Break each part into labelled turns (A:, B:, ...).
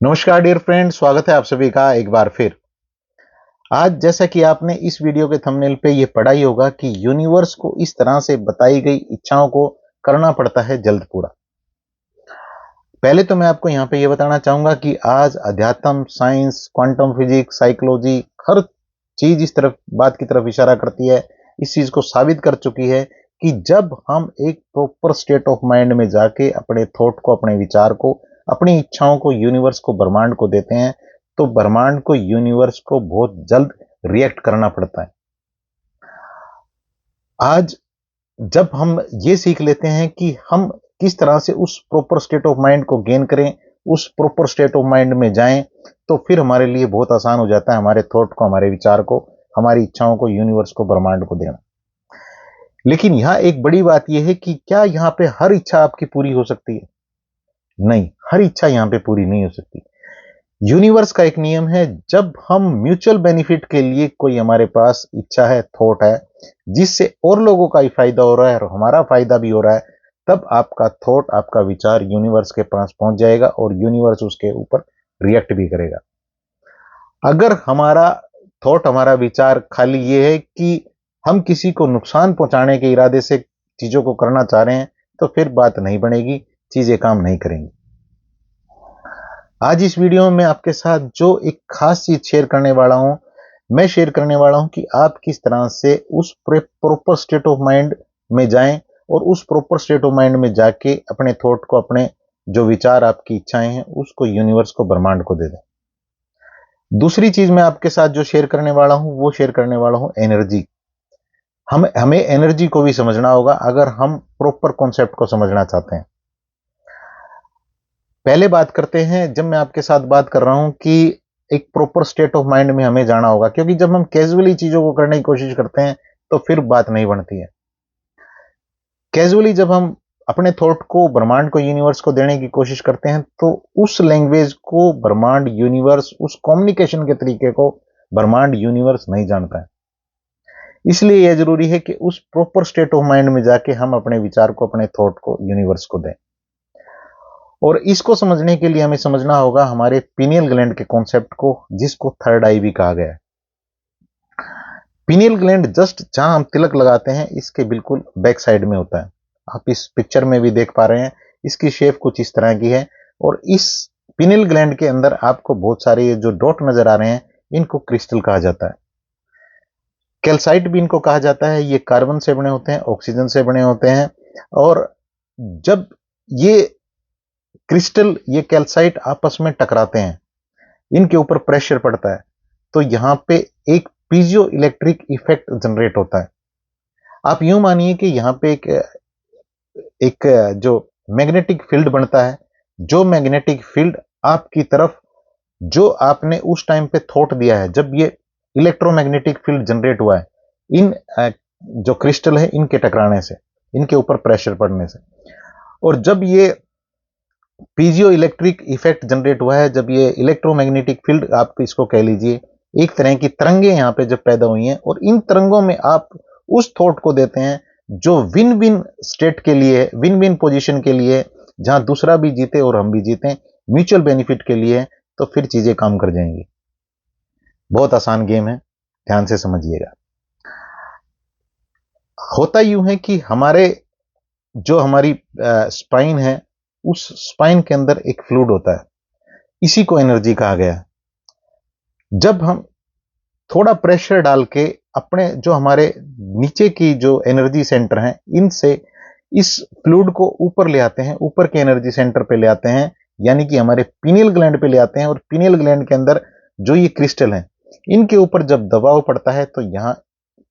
A: नमस्कार dear friend, स्वागत है आप सभी का एक बार फिर। आज जैसा कि आपने इस वीडियो के थंबनेल पे ये पढ़ा ही होगा कि यूनिवर्स को इस तरह से बताई गई इच्छाओं को करना पड़ता है जल्द पूरा। पहले तो मैं आपको यहाँ पे ये बताना चाहूंगा कि आज अध्यात्म, साइंस, क्वांटम फिजिक्स, साइकोलॉजी हर चीज इस तरफ बात की तरफ इशारा करती है, इस चीज को साबित कर चुकी है कि जब हम एक प्रॉपर स्टेट ऑफ माइंड में जाके अपने थॉट को, अपने विचार को, अपनी इच्छाओं को यूनिवर्स को, ब्रह्मांड को देते हैं, तो ब्रह्मांड को, यूनिवर्स को बहुत जल्द रिएक्ट करना पड़ता है। आज जब हम ये सीख लेते हैं कि हम किस तरह से उस प्रॉपर स्टेट ऑफ माइंड को गेन करें, उस प्रॉपर स्टेट ऑफ माइंड में जाएं, तो फिर हमारे लिए बहुत आसान हो जाता है हमारे थॉट को, हमारे विचार को, हमारी इच्छाओं को, यूनिवर्स को, ब्रह्मांड को देना। लेकिन यहां एक बड़ी बात यह है कि क्या यहां पे हर इच्छा आपकी पूरी हो सकती है? नहीं, हर इच्छा यहां पे पूरी नहीं हो सकती। यूनिवर्स का एक नियम है, जब हम म्यूचुअल बेनिफिट के लिए कोई हमारे पास इच्छा है, थॉट है, जिससे और लोगों का ही फायदा हो रहा है और हमारा फायदा भी हो रहा है, तब आपका थॉट, आपका विचार यूनिवर्स के पास पहुंच जाएगा और यूनिवर्स उसके ऊपर रिएक्ट भी करेगा। अगर हमारा थॉट, हमारा विचार खाली ये है कि हम किसी को नुकसान पहुंचाने के इरादे से चीजों को करना चाह रहे हैं, तो फिर बात नहीं बनेगी, चीजें काम नहीं करेंगी। आज इस वीडियो में मैं आपके साथ जो एक खास चीज शेयर करने वाला हूं, मैं शेयर करने वाला हूं कि आप किस तरह से उस प्रॉपर स्टेट ऑफ माइंड में जाएं और उस प्रॉपर स्टेट ऑफ माइंड में जाके अपने थॉट को, अपने जो विचार, आपकी इच्छाएं हैं, उसको यूनिवर्स को, ब्रह्मांड को दे दें। दूसरी चीज मैं आपके साथ जो शेयर करने वाला हूं, वो शेयर करने वाला हूं एनर्जी। हमें एनर्जी को भी समझना होगा अगर हम प्रॉपर कॉन्सेप्ट को समझना चाहते हैं। पहले बात करते हैं, जब मैं आपके साथ बात कर रहा हूं कि एक प्रॉपर स्टेट ऑफ माइंड में हमें जाना होगा, क्योंकि जब हम कैजुअली चीजों को करने की कोशिश करते हैं तो फिर बात नहीं बनती है। कैजुअली जब हम अपने थॉट को, ब्रह्मांड को, यूनिवर्स को देने की कोशिश करते हैं, तो उस लैंग्वेज को ब्रह्मांड, यूनिवर्स, उस कम्युनिकेशन के तरीके को ब्रह्मांड, यूनिवर्स नहीं जानता है। इसलिए यह जरूरी है कि उस प्रॉपर स्टेट ऑफ माइंड में जाके हम अपने विचार को, अपने थॉट को यूनिवर्स को दें। और इसको समझने के लिए हमें समझना होगा हमारे पीनियल ग्लैंड के कॉन्सेप्ट को, जिसको थर्ड आई भी कहा गया है। पीनियल ग्लैंड जस्ट जहां हम तिलक लगाते हैं, इसके बिल्कुल बैक साइड में होता है। आप इस पिक्चर में भी देख पा रहे हैं, इसकी शेप कुछ इस तरह की है। और इस पीनियल ग्लैंड के अंदर आपको बहुत सारे जो डॉट नजर आ रहे हैं, इनको क्रिस्टल कहा जाता है। कैल्साइट भी इनको कहा जाता है। ये कार्बन से बने होते हैं, ऑक्सीजन से बने होते हैं। और जब ये क्रिस्टल, ये कैल्साइट आपस में टकराते हैं, इनके ऊपर प्रेशर पड़ता है, तो यहां पे एक पीजो इलेक्ट्रिक इफेक्ट जनरेट होता है। आप यूं मानिए कि यहां पे एक जो मैग्नेटिक फील्ड बनता है, जो मैग्नेटिक फील्ड आपकी तरफ, जो आपने उस टाइम पे थॉट दिया है, जब ये इलेक्ट्रोमैग्नेटिक फील्ड जनरेट हुआ है, इन जो क्रिस्टल है, इनके टकराने से, इनके ऊपर प्रेशर पड़ने से, और जब ये पीजियो इलेक्ट्रिक इफेक्ट जनरेट हुआ है, जब ये इलेक्ट्रोमैग्नेटिक फील्ड, आप इसको कह लीजिए एक तरह की तरंगे यहां पे जब पैदा हुई हैं, और इन तरंगों में आप उस थॉट को देते हैं जो विन विन स्टेट के लिए, विन विन पोजीशन के लिए, जहां दूसरा भी जीते और हम भी जीते, म्यूचुअल बेनिफिट के लिए, तो फिर चीजें काम कर जाएंगी। बहुत आसान गेम है, ध्यान से समझिएगा। होता यूं है कि हमारी स्पाइन है, उस स्पाइन के अंदर एक फ्लूइड होता है, इसी को एनर्जी कहा गया है। जब हम थोड़ा प्रेशर डाल के अपने जो हमारे नीचे की जो एनर्जी सेंटर हैं, इनसे इस फ्लूइड को ऊपर ले आते हैं, ऊपर के एनर्जी सेंटर पे ले आते हैं, यानी कि हमारे पीनियल ग्लैंड पे ले आते हैं। और पीनियल ग्लैंड के अंदर जो ये क्रिस्टल हैं, इनके ऊपर जब दबाव पड़ता है, तो यहां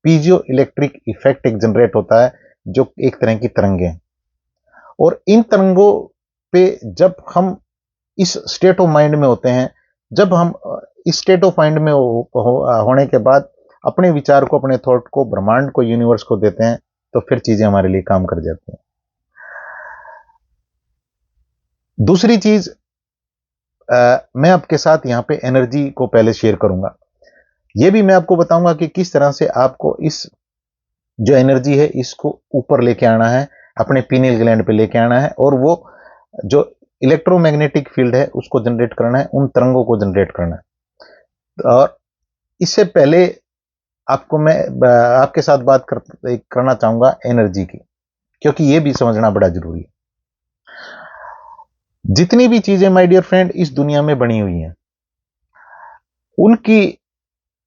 A: पीजियो इलेक्ट्रिक इफेक्ट एक जनरेट होता है, जो एक तरह की तरंगे हैं। और इन तरंगों पे जब हम इस स्टेट ऑफ माइंड में होते हैं, जब हम इस स्टेट ऑफ माइंड में होने के बाद अपने विचार को, अपने थॉट को, ब्रह्मांड को, यूनिवर्स को देते हैं, तो फिर चीजें हमारे लिए काम कर जाती हैं। दूसरी चीज, मैं आपके साथ यहां पे एनर्जी को पहले शेयर करूंगा। यह भी मैं आपको बताऊंगा कि किस तरह से आपको इस जो एनर्जी है, इसको ऊपर लेके आना है, अपने पीनियल ग्लैंड पे लेके आना है, और वो जो इलेक्ट्रोमैग्नेटिक फील्ड है उसको जनरेट करना है, उन तरंगों को जनरेट करना है। और इससे पहले आपको मैं आपके साथ बात करना चाहूंगा एनर्जी की, क्योंकि यह भी समझना बड़ा जरूरी है। जितनी भी चीजें माय डियर फ्रेंड इस दुनिया में बनी हुई हैं, उनकी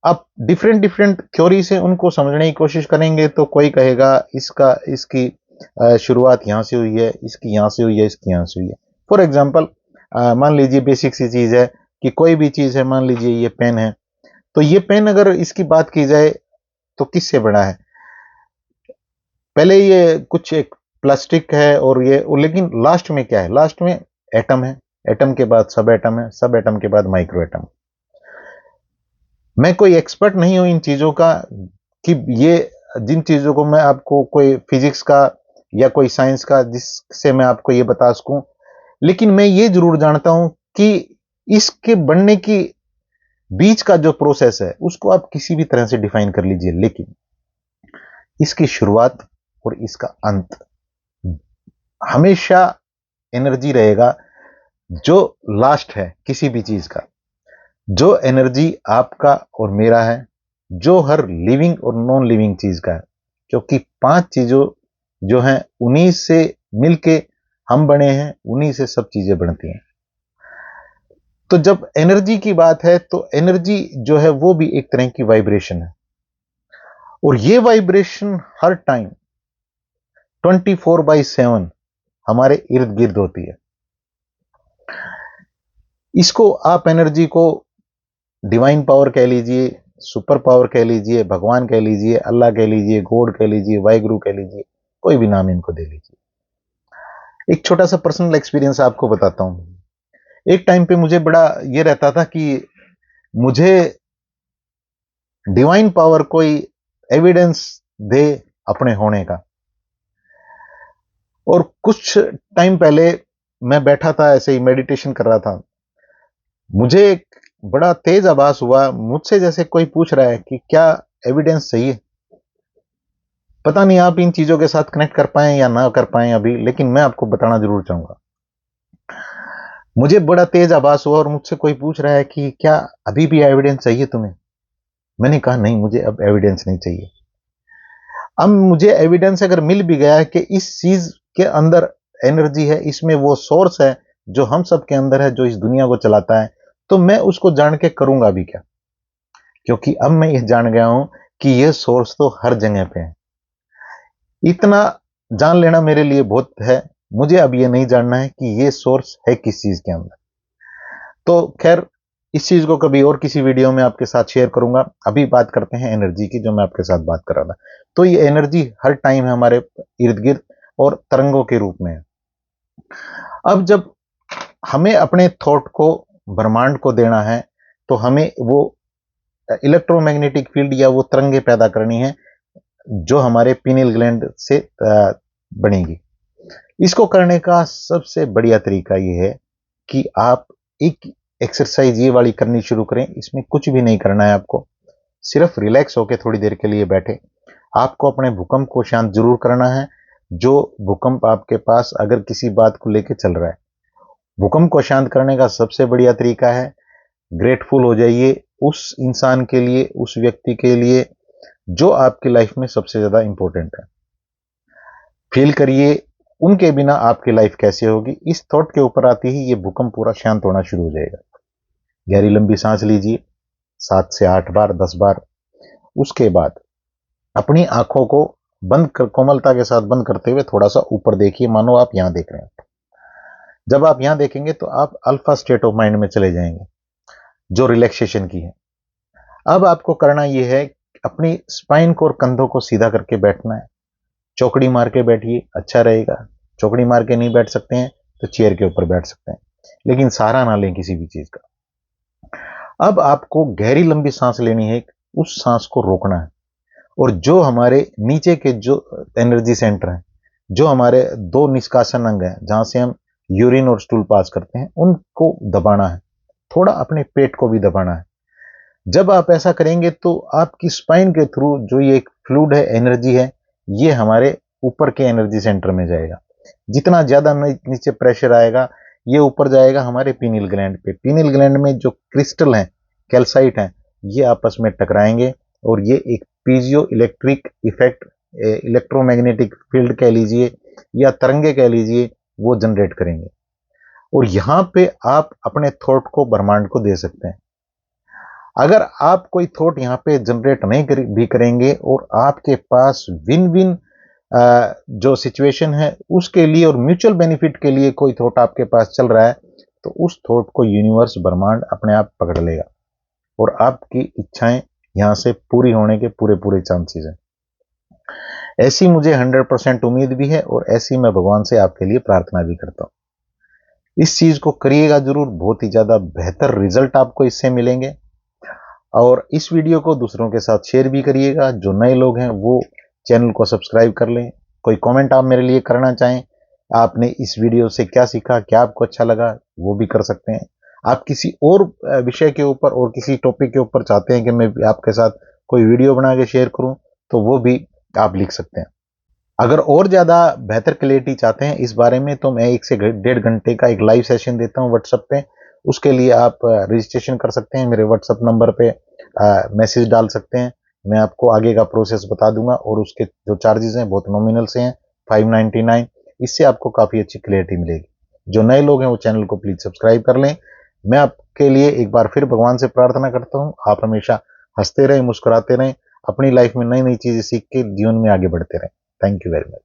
A: आप डिफरेंट डिफरेंट थ्योरी से उनको समझने की कोशिश करेंगे तो कोई कहेगा इसकी शुरुआत यहां से हुई है, इसकी यहां से हुई है, इसकी यहां से हुई है। फॉर एग्जाम्पल मान लीजिए बेसिक सी चीज है कि कोई भी चीज है, मान लीजिए ये पेन है, तो ये पेन अगर इसकी बात की जाए तो किससे बना है? पहले ये कुछ एक प्लास्टिक है और लेकिन लास्ट में क्या है? लास्ट में एटम है, एटम के बाद सब एटम है, सब एटम के बाद माइक्रो एटम। मैं कोई एक्सपर्ट नहीं हूं इन चीजों का कि ये जिन चीजों को मैं आपको कोई फिजिक्स का या कोई साइंस का जिससे मैं आपको ये बता सकूं, लेकिन मैं ये जरूर जानता हूं कि इसके बनने की बीच का जो प्रोसेस है उसको आप किसी भी तरह से डिफाइन कर लीजिए, लेकिन इसकी शुरुआत और इसका अंत हमेशा एनर्जी रहेगा जो लास्ट है किसी भी चीज का। जो एनर्जी आपका और मेरा है, जो हर लिविंग और नॉन लिविंग चीज का है, क्योंकि 5 चीजों जो हैं उन्हीं से मिलके हम बने हैं, उन्हीं से सब चीजें बनती हैं। तो जब एनर्जी की बात है तो एनर्जी जो है वो भी एक तरह की वाइब्रेशन है, और ये वाइब्रेशन हर टाइम 24/7 हमारे इर्द गिर्द होती है। इसको आप एनर्जी को डिवाइन पावर कह लीजिए, सुपर पावर कह लीजिए, भगवान कह लीजिए, अल्लाह कह लीजिए, गॉड कह लीजिए, वाहिगुरु कह लीजिए, कोई भी नाम इनको दे लीजिए। एक छोटा सा पर्सनल एक्सपीरियंस आपको बताता हूं। एक टाइम पे मुझे बड़ा ये रहता था कि मुझे डिवाइन पावर कोई एविडेंस दे अपने होने का। और कुछ टाइम पहले मैं बैठा था, ऐसे ही मेडिटेशन कर रहा था, मुझे एक बड़ा तेज आभास हुआ, मुझसे जैसे कोई पूछ रहा है कि क्या एविडेंस चाहिए। पता नहीं आप इन चीजों के साथ कनेक्ट कर पाए या ना कर पाए अभी, लेकिन मैं आपको बताना जरूर चाहूंगा। मुझे बड़ा तेज आभास हुआ और मुझसे कोई पूछ रहा है कि क्या अभी भी एविडेंस चाहिए तुम्हें? मैंने कहा नहीं, मुझे अब एविडेंस नहीं चाहिए। अब मुझे एविडेंस अगर मिल भी गया है कि इस चीज के अंदर एनर्जी है, इसमें वो सोर्स है जो हम सब के अंदर है, जो इस दुनिया को चलाता है, तो मैं उसको जान के करूंगा भी क्या? क्योंकि अब मैं ये जान गया हूं कि ये सोर्स तो हर जगह पे है। इतना जान लेना मेरे लिए बहुत है। मुझे अब ये नहीं जानना है कि ये सोर्स है किस चीज के अंदर। तो खैर, इस चीज को कभी और किसी वीडियो में आपके साथ शेयर करूंगा। अभी बात करते हैं एनर्जी की, जो मैं आपके साथ बात कर रहा था। तो ये एनर्जी हर टाइम है हमारे इर्द गिर्द और तरंगों के रूप में है। अब जब हमें अपने थॉट को, ब्रह्मांड को देना है, तो हमें वो इलेक्ट्रोमैग्नेटिक फील्ड या वो तरंगे पैदा करनी है जो हमारे पीनियल ग्लैंड से बनेगी। इसको करने का सबसे बढ़िया तरीका ये है कि आप एक एक्सरसाइज ये वाली करनी शुरू करें। इसमें कुछ भी नहीं करना है आपको, सिर्फ रिलैक्स होकर थोड़ी देर के लिए बैठे। आपको अपने भूकंप को शांत जरूर करना है। जो भूकंप आपके पास अगर किसी बात को लेकर चल रहा है, भूकंप को शांत करने का सबसे बढ़िया तरीका है ग्रेटफुल हो जाइए उस इंसान के लिए, उस व्यक्ति के लिए जो आपकी लाइफ में सबसे ज्यादा इंपॉर्टेंट है। फील करिए उनके बिना आपकी लाइफ कैसे होगी। इस थॉट के ऊपर आती ही ये भूकंप पूरा शांत होना शुरू हो जाएगा। गहरी लंबी सांस लीजिए 7 से 8 बार, 10 बार। उसके बाद अपनी आंखों को बंद कर, कोमलता के साथ बंद करते हुए थोड़ा सा ऊपर देखिए, मानो आप यहां देख रहे हैं। जब आप यहां देखेंगे तो आप अल्फा स्टेट ऑफ माइंड में चले जाएंगे, जो रिलैक्सेशन की है। अब आपको करना यह है अपनी स्पाइन को और कंधों को सीधा करके बैठना है। चौकड़ी मार के बैठिए, अच्छा रहेगा। चौकड़ी मार के नहीं बैठ सकते हैं तो चेयर के ऊपर बैठ सकते हैं, लेकिन सहारा ना लें किसी भी चीज का। अब आपको गहरी लंबी सांस लेनी है, उस सांस को रोकना है, और जो हमारे नीचे के जो एनर्जी सेंटर हैं, जो हमारे 2 निष्कासन अंग हैं जहां से हम यूरिन और स्टूल पास करते हैं, उनको दबाना है। थोड़ा अपने पेट को भी दबाना है। जब आप ऐसा करेंगे तो आपकी स्पाइन के थ्रू जो ये एक फ्लूइड है, एनर्जी है, ये हमारे ऊपर के एनर्जी सेंटर में जाएगा। जितना ज्यादा नीचे प्रेशर आएगा, ये ऊपर जाएगा हमारे पीनियल ग्लैंड पे। पीनियल ग्लैंड में जो क्रिस्टल हैं, कैल्साइट हैं, ये आपस में टकराएंगे और ये एक piezo electric effect, electromagnetic field कह लीजिए या तरंगे कह लीजिए, वो जनरेट करेंगे। और यहां पे आप अपने थॉट को ब्रह्मांड को दे सकते हैं। अगर आप कोई थॉट यहाँ पे जनरेट नहीं भी करेंगे और आपके पास विन विन जो सिचुएशन है उसके लिए और म्यूचुअल बेनिफिट के लिए कोई थॉट आपके पास चल रहा है, तो उस थॉट को यूनिवर्स ब्रह्मांड अपने आप पकड़ लेगा और आपकी इच्छाएं यहां से पूरी होने के पूरे पूरे चांसेस हैं। ऐसी मुझे 100% उम्मीद भी है और ऐसी मैं भगवान से आपके लिए प्रार्थना भी करता हूं। इस चीज को करिएगा जरूर, बहुत ही ज्यादा बेहतर रिजल्ट आपको इससे मिलेंगे। और इस वीडियो को दूसरों के साथ शेयर भी करिएगा। जो नए लोग हैं वो चैनल को सब्सक्राइब कर लें। कोई कमेंट आप मेरे लिए करना चाहें, आपने इस वीडियो से क्या सीखा, क्या आपको अच्छा लगा, वो भी कर सकते हैं। आप किसी और विषय के ऊपर और किसी टॉपिक के ऊपर चाहते हैं कि मैं आपके साथ कोई वीडियो बना के शेयर करूं, तो वो भी आप लिख सकते हैं। अगर और ज़्यादा बेहतर क्लैरिटी चाहते हैं इस बारे में, तो मैं 1 से 1.5 घंटे का एक लाइव सेशन देता हूं व्हाट्सएप पे। उसके लिए आप रजिस्ट्रेशन कर सकते हैं, मेरे व्हाट्सएप नंबर पे मैसेज डाल सकते हैं। मैं आपको आगे का प्रोसेस बता दूंगा और उसके जो चार्जेस हैं बहुत नॉमिनल से हैं, 599। इससे आपको काफ़ी अच्छी क्लैरिटी मिलेगी। जो नए लोग हैं वो चैनल को प्लीज़ सब्सक्राइब कर लें। मैं आपके लिए एक बार फिर भगवान से प्रार्थना करता हूँ, आप हमेशा हंसते रहें, मुस्कुराते रहें, अपनी लाइफ में नई नई चीज़ें सीख के जीवन में आगे बढ़ते रहें। Thank you very much.